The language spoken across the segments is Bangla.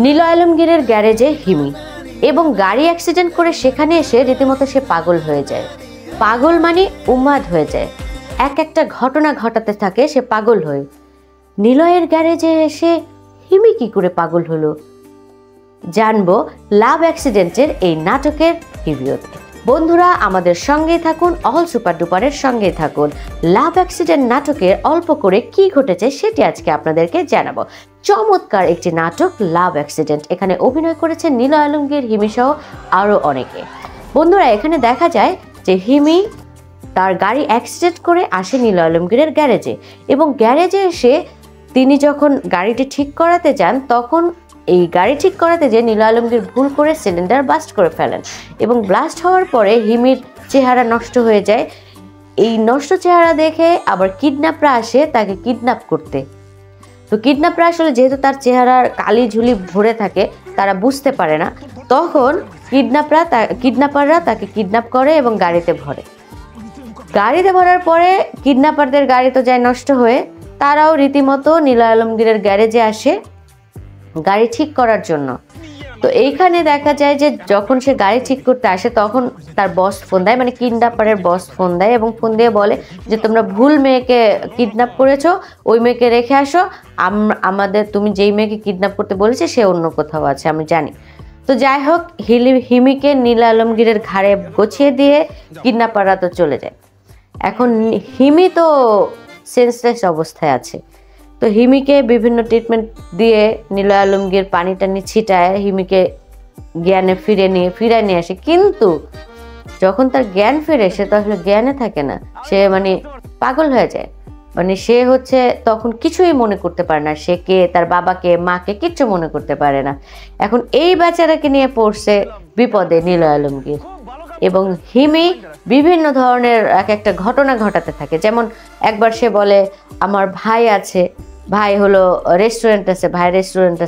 নীল আলমগীরের গ্যারেজে হিমি এবং গাড়ি অ্যাক্সিডেন্ট করে সেখানে এসে রীতিমতো সে পাগল হয়ে যায়। পাগল মানে উন্মাদ হয়ে যায়, একটা ঘটনা ঘটাতে থাকে সে পাগল হয়ে। নিলয়ের গ্যারেজে এসে হিমি কি করে পাগল হলো জানবো লাভ অ্যাক্সিডেন্টের এই নাটকের রিভিউতে। বন্ধুরা আমাদের সঙ্গেই থাকুন, অল সুপার ডুপারের সঙ্গেই থাকুন। লাভ অ্যাক্সিডেন্ট নাটকের অল্প করে কি ঘটেছে সেটি আজকে আপনাদেরকে জানাবো। চমৎকার একটি নাটক লাভ অ্যাক্সিডেন্ট। এখানে অভিনয় করেছেন নীল আলমগীর, হিমি সহ আরও অনেকে। বন্ধুরা এখানে দেখা যায় যে হিমি তার গাড়ি অ্যাক্সিডেন্ট করে আসে নীল আলমগীরের গ্যারেজে এবং গ্যারেজে এসে তিনি যখন গাড়িটি ঠিক করাতে যান তখন এই গাড়ি ঠিক করাতে যে নীল আলমগীর ভুল করে সিলিন্ডার বাস্ট করে ফেলেন এবং ব্লাস্ট হওয়ার পরে হিমির চেহারা নষ্ট হয়ে যায়। এই নষ্ট চেহারা দেখে আবার কিডন্যাপরা আসে তাকে কিডন্যাপ করতে। তো কিডন্যাপরা আসলে যেহেতু তার চেহারার কালি ঝুলি ভরে থাকে তারা বুঝতে পারে না, তখন কিডন্যাপাররা তাকে কিডন্যাপ করে এবং গাড়িতে ভরে। গাড়িতে ভরার পরে কিডন্যাপারদের গাড়ি তো যায় নষ্ট হয়ে, তারাও রীতিমতো নীল আলমগীরের গ্যারেজে আসে গাড়ি ঠিক করার জন্য। তো এইখানে দেখা যায় যে যখন সে গাড়ি ঠিক করতে আসে তখন তার বস ফোন দেয়, মানে কিডন্যাপারের বস ফোন দেয় এবং ফোন দিয়ে বলে যে তোমরা ভুল মেয়েকে কিডন্যাপ করেছো, ওই মেয়েকে রেখে আসো, তুমি যেই মেয়েকে কিডন্যাপ করতে বলেছে সে অন্য কোথাও আছে আমি জানি। তো যাই হোক হিমিকে নীল আলমগীরের ঘাড়ে গছিয়ে দিয়ে কিডন্যাপাররা তো চলে যায়। এখন হিমি তো সেন্সলেস অবস্থায় আছে, তো হিমিকে বিভিন্ন ট্রিটমেন্ট দিয়ে নীল আলমগীর পানি টানি ছিটায় হিমিকে জ্ঞানে ফিরে নিয়ে আসে। কিন্তু যখন তার জ্ঞান ফিরে সে তো আসলে জ্ঞানে থাকে না, সে মানে পাগল হয়ে যায়। মানে সে হচ্ছে তখন কিছুই মনে করতে পারে না, সে কে, তার বাবাকে মাকে কিচ্ছু মনে করতে পারে না। এখন এই বেচারাকে নিয়ে পড়ছে বিপদে নীল আলমগীর এবং হিমি বিভিন্ন ধরনের একটা ঘটনা ঘটাতে থাকে। যেমন একবার সে বলে আমার ভাই আছে, ভাই হলো রেস্টুরেন্ট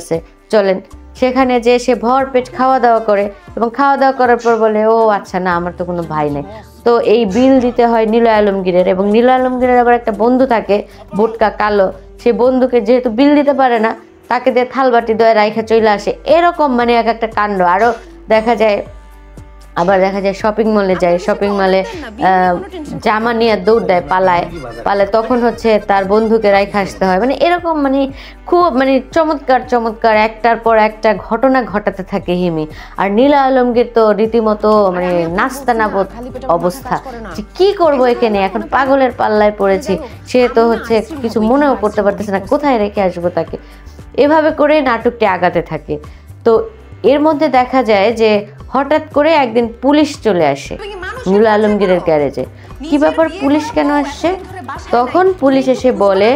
আছে, চলেন সেখানে যে সে ভরপেট খাওয়া দাওয়া করে এবং খাওয়া দাওয়া করার পর বলে ও আচ্ছা না আমার তো কোনো ভাই নেই। তো এই বিল দিতে হয় নীল আলমগীরের এবং নীল আলমগীরের আবার একটা বন্ধু থাকে বুটকা কালো, সে বন্ধুকে যেহেতু বিল দিতে পারে না তাকে দিয়ে থালবাটি দয়ে রাইখা চলে আসে। এরকম মানে একটা কাণ্ড। আরও দেখা যায় শপিং মলে যায়, শপিং মলে জামা নিয়ে দৌড় দেয়, পালায় তখন হচ্ছে তার বন্ধুকে রাইখা আসতে হয়। মানে এরকম মানে খুব মানে চমৎকার একটার পর একটা ঘটনা ঘটাতে থাকে হিমি। আর নীল আলমগীর তো রীতিমতো মানে নাস্তানাবুদ অবস্থা, যে কি করবো এখানে, এখন পাগলের পাল্লায় পড়েছি। সে তো হচ্ছে কিছু মনেও করতে পারতেছে না কোথায় রেখে আসবো তাকে। এভাবে করে নাটকটি আগাতে থাকে। তো এর মধ্যে দেখা যায় যে হঠাৎ করে একদিন পুলিশ চলে আসে নীল আলমগীরের গ্যারেজে। কি ব্যাপার, পুলিশ কেন আসছে? তখন পুলিশ এসে বলে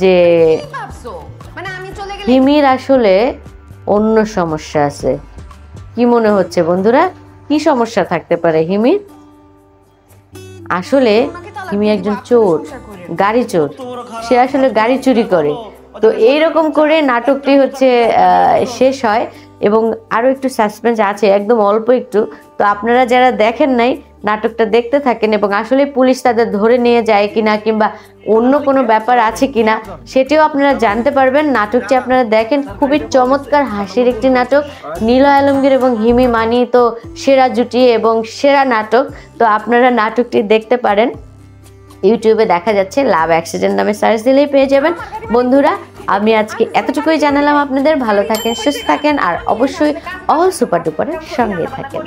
যে হিমির আসলে অন্য সমস্যা আছে। কি মনে হচ্ছে বন্ধুরা, কি সমস্যা থাকতে পারে হিমির? আসলে হিমি একজন চোর, গাড়ি চোর, সে আসলে গাড়ি চুরি করে। তো এইরকম করে নাটকটি হচ্ছে শেষ হয় এবং আরও একটু সাসপেন্স আছে, একদম অল্প একটু। তো আপনারা যারা দেখেন নাই নাটকটা দেখতে থাকেন এবং আসলে পুলিশ তাদের ধরে নিয়ে যায় কিনা কিংবা অন্য কোনো ব্যাপার আছে কিনা সেটিও আপনারা জানতে পারবেন। নাটকটি আপনারা দেখেন, খুবই চমৎকার হাসির একটি নাটক। নীল আলমগীর এবং হিমি মানি তো সেরা জুটি এবং সেরা নাটক। তো আপনারা নাটকটি দেখতে পারেন, ইউটিউবে দেখা যাচ্ছে, লাভ অ্যাক্সিডেন্ট নামে সার্চ দিলেই পেয়ে যাবেন। বন্ধুরা আমি আজকে এতটুকুই জানালাম আপনাদের। ভালো থাকেন, সুস্থ থাকেন আর অবশ্যই অল সুপার ডুপারের সঙ্গে থাকেন।